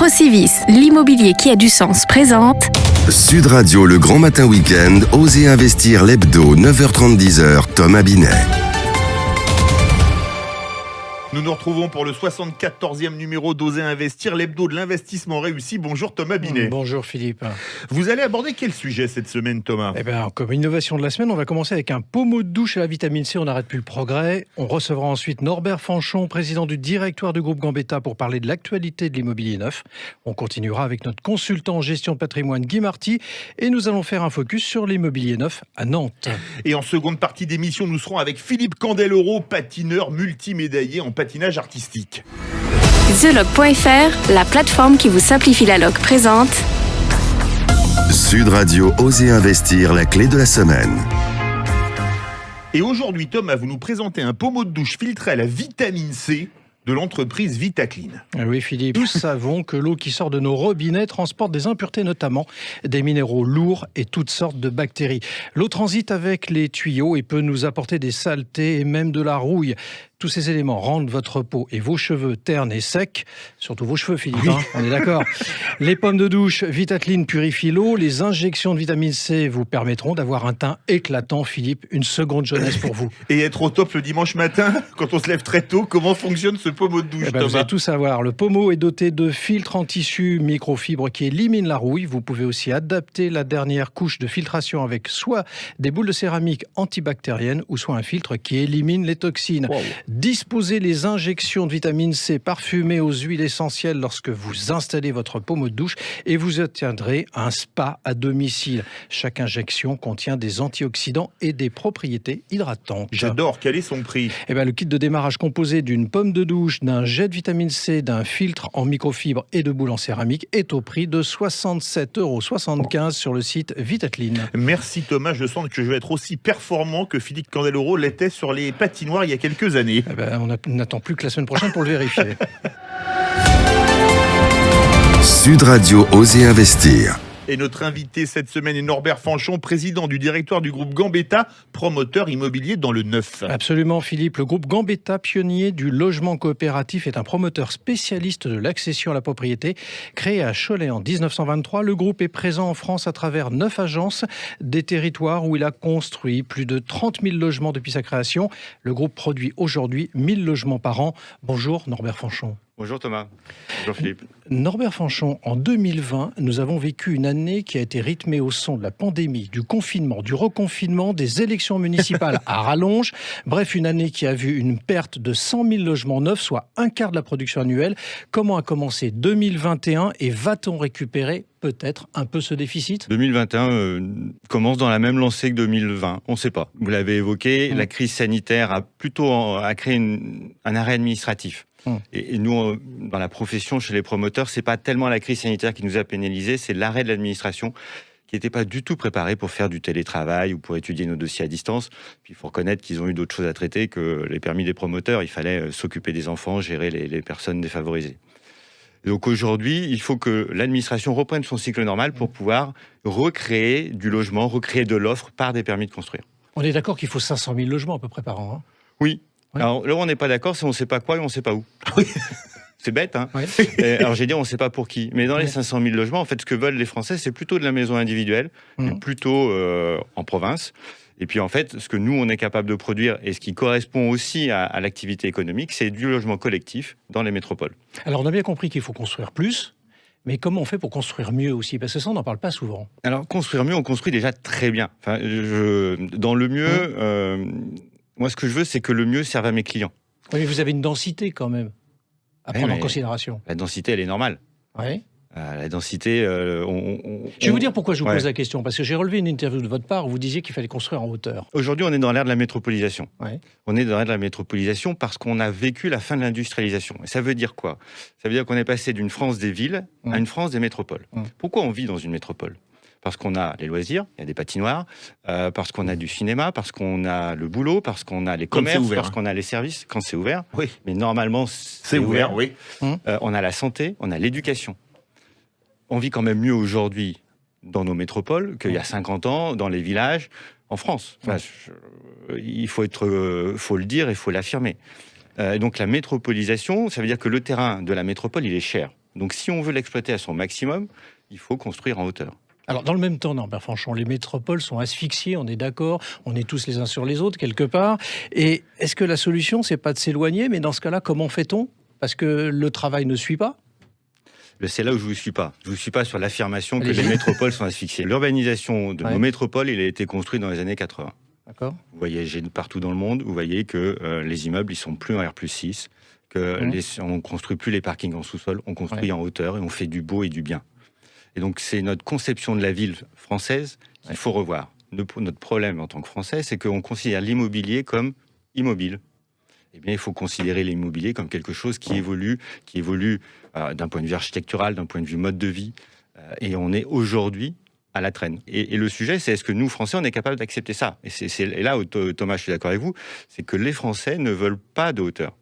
Procivis, l'immobilier qui a du sens présente Sud Radio, le grand matin week-end, Osez investir l'hebdo, 9h30-10h, Thomas Binet. Nous nous retrouvons pour le 74e numéro d'Oser investir, l'hebdo de l'investissement réussi. Bonjour Thomas Binet. Bonjour Philippe. Vous allez aborder quel sujet cette semaine, Thomas ? Comme innovation de la semaine, on va commencer avec un pommeau de douche à la vitamine C. On n'arrête plus le progrès. On recevra ensuite Norbert Fanchon, président du directoire du groupe Gambetta, pour parler de l'actualité de l'immobilier neuf. On continuera avec notre consultant en gestion de patrimoine Guy Marty et nous allons faire un focus sur l'immobilier neuf à Nantes. Et en seconde partie d'émission, nous serons avec Philippe Candeloro, patineur multimédaillé en patinage artistique. TheLog.fr, la plateforme qui vous simplifie la log présente Sud Radio, Osez investir, la clé de la semaine. Et aujourd'hui, Thomas, vous nous présentez un pommeau de douche filtré à la vitamine C de l'entreprise Vitaclean. Oui Philippe, nous savons que l'eau qui sort de nos robinets transporte des impuretés, notamment des minéraux lourds et toutes sortes de bactéries. L'eau transite avec les tuyaux et peut nous apporter des saletés et même de la rouille. Tous ces éléments rendent votre peau et vos cheveux ternes et secs, surtout vos cheveux Philippe, oui. On est d'accord. Les pommes de douche Vitaclean purifient l'eau, les injections de vitamine C vous permettront d'avoir un teint éclatant Philippe, une seconde jeunesse pour vous. Et être au top le dimanche matin, quand on se lève très tôt, comment fonctionne ce pommeau de douche, Thomas ? Vous allez tout savoir. Le pommeau est doté de filtres en tissu microfibre qui éliminent la rouille. Vous pouvez aussi adapter la dernière couche de filtration avec soit des boules de céramique antibactériennes ou soit un filtre qui élimine les toxines. Wow. Disposez les injections de vitamine C parfumées aux huiles essentielles lorsque vous installez votre pommeau de douche et vous obtiendrez un spa à domicile. Chaque injection contient des antioxydants et des propriétés hydratantes. J'adore. Quel est son prix ? Le kit de démarrage composé d'une pomme de douche, d'un jet de vitamine C, d'un filtre en microfibre et de boules en céramique est au prix de 67,75 € sur le site Vitaclean. Merci Thomas, je sens que je vais être aussi performant que Philippe Candeloro l'était sur les patinoires il y a quelques années. On n'attend plus que la semaine prochaine pour le vérifier. Sud Radio, Osez investir. Et notre invité cette semaine est Norbert Fanchon, président du directoire du groupe Gambetta, promoteur immobilier dans le neuf. Absolument Philippe, le groupe Gambetta, pionnier du logement coopératif, est un promoteur spécialiste de l'accession à la propriété. Créé à Cholet en 1923, le groupe est présent en France à travers 9 agences, des territoires où il a construit plus de 30 000 logements depuis sa création. Le groupe produit aujourd'hui 1000 logements par an. Bonjour Norbert Fanchon. Bonjour Thomas. Bonjour Philippe. Norbert Fanchon, en 2020, nous avons vécu une année qui a été rythmée au son de la pandémie, du confinement, du reconfinement, des élections municipales à rallonge. Bref, une année qui a vu une perte de 100 000 logements neufs, soit un quart de la production annuelle. Comment a commencé 2021 et va-t-on récupérer peut-être un peu ce déficit ? 2021 commence dans la même lancée que 2020. On ne sait pas. Vous l'avez évoqué, la crise sanitaire a plutôt créé un arrêt administratif. Et nous, dans la profession, chez les promoteurs, c'est pas tellement la crise sanitaire qui nous a pénalisés, c'est l'arrêt de l'administration qui n'était pas du tout préparé pour faire du télétravail ou pour étudier nos dossiers à distance. Puis il faut reconnaître qu'ils ont eu d'autres choses à traiter que les permis des promoteurs. Il fallait s'occuper des enfants, gérer les personnes défavorisées. Et donc aujourd'hui, il faut que l'administration reprenne son cycle normal pour pouvoir recréer du logement, recréer de l'offre par des permis de construire. On est d'accord qu'il faut 500 000 logements à peu près par an, hein ? Oui. Ouais. Alors là, on n'est pas d'accord, c'est on ne sait pas quoi et on ne sait pas où. Oui. C'est bête, hein. Ouais. Alors j'ai dit, on ne sait pas pour qui. Mais dans les 500 000 logements, en fait, ce que veulent les Français, c'est plutôt de la maison individuelle, et plutôt en province. Et puis en fait, ce que nous, on est capable de produire, et ce qui correspond aussi à l'activité économique, c'est du logement collectif dans les métropoles. Alors on a bien compris qu'il faut construire plus, mais comment on fait pour construire mieux aussi ? Parce que ça, on n'en parle pas souvent. Alors construire mieux, on construit déjà très bien. Enfin, dans le mieux... Moi, ce que je veux, c'est que le mieux serve à mes clients. Oui, mais vous avez une densité quand même à prendre en considération. La densité, elle est normale. Oui. La densité... Je vais vous dire pourquoi je vous pose la question. Parce que j'ai relevé une interview de votre part où vous disiez qu'il fallait construire en hauteur. Aujourd'hui, on est dans l'ère de la métropolisation. Ouais. On est dans l'ère de la métropolisation parce qu'on a vécu la fin de l'industrialisation. Et ça veut dire quoi ? Ça veut dire qu'on est passé d'une France des villes à une France des métropoles. Pourquoi on vit dans une métropole ? Parce qu'on a les loisirs, il y a des patinoires, parce qu'on a du cinéma, parce qu'on a le boulot, parce qu'on a les commerces, ouvert, parce qu'on a les services, quand c'est ouvert. Oui. Mais normalement, c'est ouvert. Oui. On a la santé, on a l'éducation. On vit quand même mieux aujourd'hui dans nos métropoles qu'il y a 50 ans dans les villages en France. Enfin, il faut le dire et il faut l'affirmer. Donc la métropolisation, ça veut dire que le terrain de la métropole, il est cher. Donc si on veut l'exploiter à son maximum, il faut construire en hauteur. Alors, dans le même temps, Norbert Fanchon, les métropoles sont asphyxiées, on est d'accord, on est tous les uns sur les autres, quelque part. Et est-ce que la solution, c'est pas de s'éloigner, mais dans ce cas-là, comment fait-on ? Parce que le travail ne suit pas ? C'est là où je ne vous suis pas. Je ne vous suis pas sur l'affirmation que les métropoles sont asphyxiées. L'urbanisation de nos métropoles, il a été construit dans les années 80. D'accord. Vous voyagez partout dans le monde, vous voyez que les immeubles, ils sont plus en R+6, on ne construit plus les parkings en sous-sol, on construit en hauteur et on fait du beau et du bien. Et donc, c'est notre conception de la ville française qu'il faut revoir. Notre problème en tant que Français, c'est qu'on considère l'immobilier comme immobile. Eh bien, il faut considérer l'immobilier comme quelque chose qui évolue d'un point de vue architectural, d'un point de vue mode de vie. Et on est aujourd'hui à la traîne. Et le sujet, c'est est-ce que nous, Français, on est capable d'accepter ça ? Et là où, Thomas, je suis d'accord avec vous, c'est que les Français ne veulent pas de hauteur.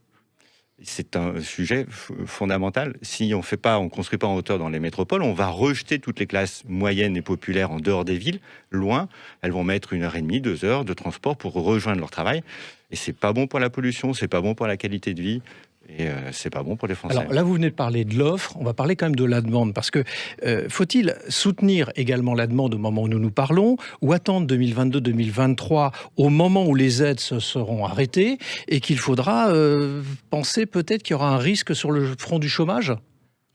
C'est un sujet fondamental. Si on ne construit pas en hauteur dans les métropoles, on va rejeter toutes les classes moyennes et populaires en dehors des villes, loin. Elles vont mettre 1h30, 2 heures de transport pour rejoindre leur travail. Et c'est pas bon pour la pollution, c'est pas bon pour la qualité de vie. Et c'est pas bon pour les Français. Alors là, vous venez de parler de l'offre, on va parler quand même de la demande, parce que faut-il soutenir également la demande au moment où nous parlons, ou attendre 2022-2023 au moment où les aides se seront arrêtées, et qu'il faudra penser peut-être qu'il y aura un risque sur le front du chômage ?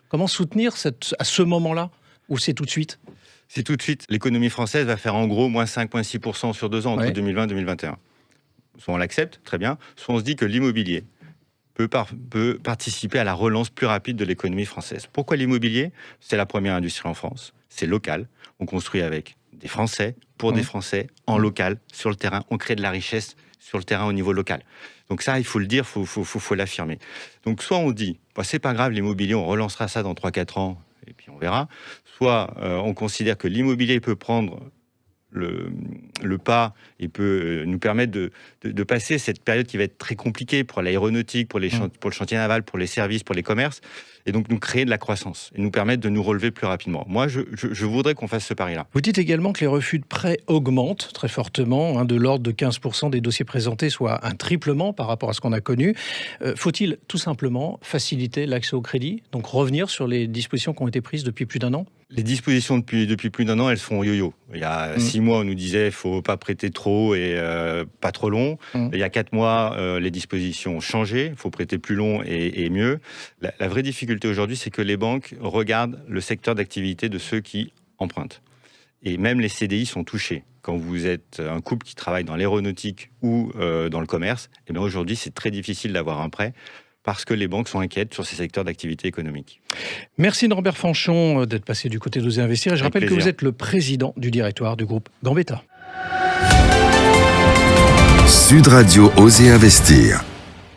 Comment soutenir à ce moment-là, ou c'est tout de suite ? C'est tout de suite. L'économie française va faire en gros moins 5, moins 6% sur 2 ans, entre 2020 et 2021. Soit on l'accepte, très bien, soit on se dit que l'immobilier peut participer à la relance plus rapide de l'économie française. Pourquoi l'immobilier ? C'est la première industrie en France, c'est local, on construit avec des Français, pour des Français, en local, sur le terrain, on crée de la richesse sur le terrain au niveau local. Donc ça, il faut le dire, il faut l'affirmer. Donc soit on dit, c'est pas grave l'immobilier, on relancera ça dans 3-4 ans, et puis on verra, soit on considère que l'immobilier peut prendre le pas et peut nous permettre de passer cette période qui va être très compliquée pour l'aéronautique, pour le chantier naval, pour les services, pour les commerces, et donc nous créer de la croissance et nous permettre de nous relever plus rapidement. Moi, je voudrais qu'on fasse ce pari-là. Vous dites également que les refus de prêts augmentent très fortement, de l'ordre de 15% des dossiers présentés, soit un triplement par rapport à ce qu'on a connu. Faut-il tout simplement faciliter l'accès au crédit, donc revenir sur les dispositions qui ont été prises depuis plus d'un an ? Les dispositions depuis plus d'un an, elles sont yo-yo. Il y a 6 mois, on nous disait qu'il ne faut pas prêter trop et pas trop long. Il y a 4 mois, les dispositions ont changé. Il faut prêter plus long et mieux. La vraie difficulté aujourd'hui, c'est que les banques regardent le secteur d'activité de ceux qui empruntent. Et même les CDI sont touchés. Quand vous êtes un couple qui travaille dans l'aéronautique ou dans le commerce, eh bien aujourd'hui, c'est très difficile d'avoir un prêt, parce que les banques sont inquiètes sur ces secteurs d'activité économique. Merci Norbert Fanchon d'être passé du côté d'Oser Investir. Et je rappelle que vous êtes le président du directoire du groupe Gambetta. Sud Radio Oser Investir.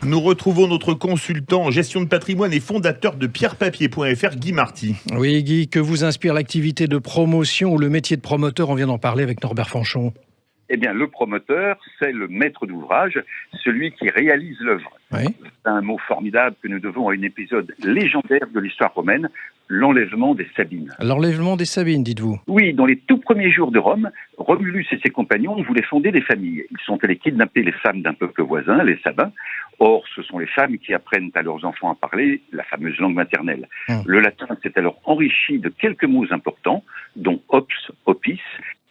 Nous retrouvons notre consultant en gestion de patrimoine et fondateur de pierrepapier.fr, Guy Marty. Oui Guy, que vous inspire l'activité de promotion ou le métier de promoteur ? On vient d'en parler avec Norbert Fanchon. Eh bien, le promoteur, c'est le maître d'ouvrage, celui qui réalise l'œuvre. Oui. C'est un mot formidable que nous devons à un épisode légendaire de l'histoire romaine, l'enlèvement des Sabines. L'enlèvement des Sabines, dites-vous ? Oui, dans les tout premiers jours de Rome, Romulus et ses compagnons voulaient fonder des familles. Ils sont allés kidnapper les femmes d'un peuple voisin, les Sabins. Or, ce sont les femmes qui apprennent à leurs enfants à parler la fameuse langue maternelle. Le latin s'est alors enrichi de quelques mots importants, dont ops, opis,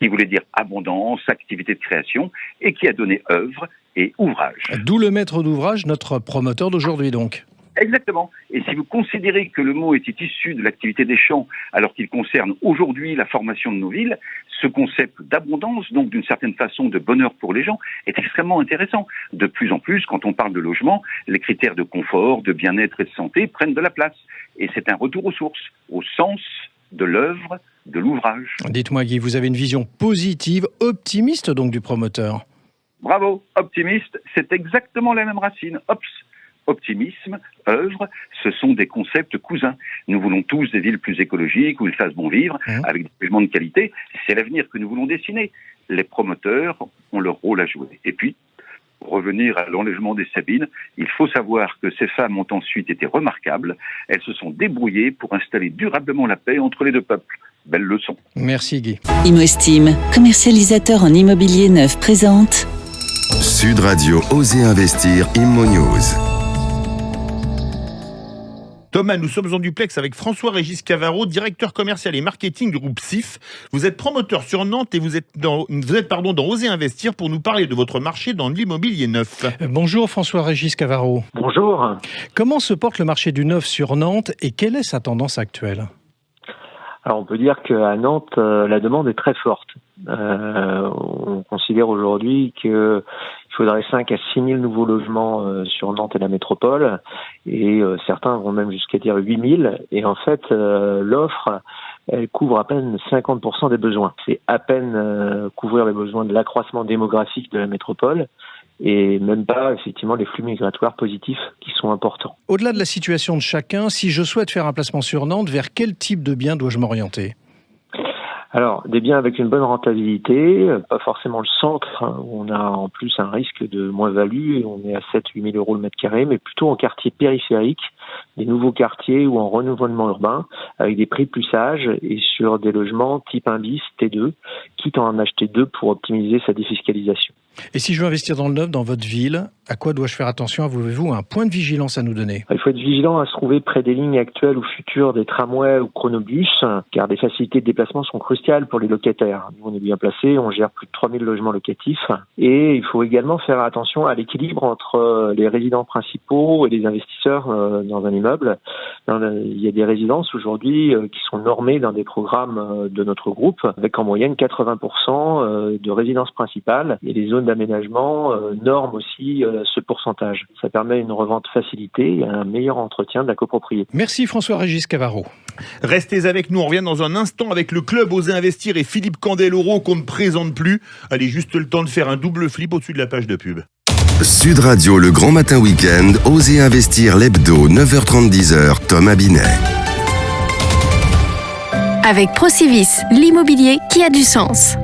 qui voulait dire abondance, activité de création, et qui a donné œuvre et ouvrage. D'où le maître d'ouvrage, notre promoteur d'aujourd'hui donc. Exactement. Et si vous considérez que le mot était issu de l'activité des champs, alors qu'il concerne aujourd'hui la formation de nos villes, ce concept d'abondance, donc d'une certaine façon de bonheur pour les gens, est extrêmement intéressant. De plus en plus, quand on parle de logement, les critères de confort, de bien-être et de santé prennent de la place. Et c'est un retour aux sources, au sens de l'œuvre, de l'ouvrage. Dites-moi Guy, vous avez une vision positive, optimiste donc du promoteur. Bravo, optimiste, c'est exactement la même racine. Ops. Optimisme, œuvre, ce sont des concepts cousins. Nous voulons tous des villes plus écologiques où il fasse bon vivre, avec des logements de qualité. C'est l'avenir que nous voulons dessiner. Les promoteurs ont leur rôle à jouer. Et puis, pour revenir à l'enlèvement des Sabines, il faut savoir que ces femmes ont ensuite été remarquables. Elles se sont débrouillées pour installer durablement la paix entre les deux peuples. Belle leçon. Merci Guy. ImoEstime, commercialisateur en immobilier neuf, présente Sud Radio Oser Investir Immo News. Thomas, nous sommes en duplex avec François-Régis Cavaro, directeur commercial et marketing du groupe SIF. Vous êtes promoteur sur Nantes et vous êtes dans Oser Investir pour nous parler de votre marché dans l'immobilier neuf. Bonjour François-Régis Cavaro. Bonjour. Comment se porte le marché du neuf sur Nantes et quelle est sa tendance actuelle ? Alors on peut dire qu'à Nantes, la demande est très forte. On considère aujourd'hui qu'il faudrait 5 à 6 000 nouveaux logements sur Nantes et la métropole, et certains vont même jusqu'à dire 8 000. Et en fait, l'offre, elle couvre à peine 50% des besoins. C'est à peine couvrir les besoins de l'accroissement démographique de la métropole, et même pas, effectivement, les flux migratoires positifs qui sont importants. Au-delà de la situation de chacun, si je souhaite faire un placement sur Nantes, vers quel type de bien dois-je m'orienter ? Alors, des biens avec une bonne rentabilité, pas forcément le centre, où on a en plus un risque de moins-value, et on est à 7-8 000 euros le mètre carré, mais plutôt en quartier périphérique, des nouveaux quartiers ou en renouvellement urbain, avec des prix plus sages et sur des logements type 1 bis, T2, quitte à en acheter 2 pour optimiser sa défiscalisation. Et si je veux investir dans le neuf, dans votre ville, à quoi dois-je faire attention ? Avez-vous un point de vigilance à nous donner ? Il faut être vigilant à se trouver près des lignes actuelles ou futures des tramways ou chronobus, car des facilités de déplacement sont cruciales pour les locataires. Nous, on est bien placés, on gère plus de 3000 logements locatifs, et il faut également faire attention à l'équilibre entre les résidents principaux et les investisseurs dans un immeuble. Il y a des résidences aujourd'hui qui sont normées dans des programmes de notre groupe, avec en moyenne 80% de résidences principales, et les zones d'aménagement norment aussi ce pourcentage. Ça permet une revente facilitée et un meilleur entretien de la copropriété. Merci François-Régis Cavaro. Restez avec nous, on revient dans un instant avec le club Oser Investir et Philippe Candeloro qu'on ne présente plus. Allez, juste le temps de faire un double flip au-dessus de la page de pub. Sud Radio, le grand matin week-end, Oser Investir l'hebdo, 9h30, 10h, Thomas Binet. Avec Procivis, l'immobilier qui a du sens.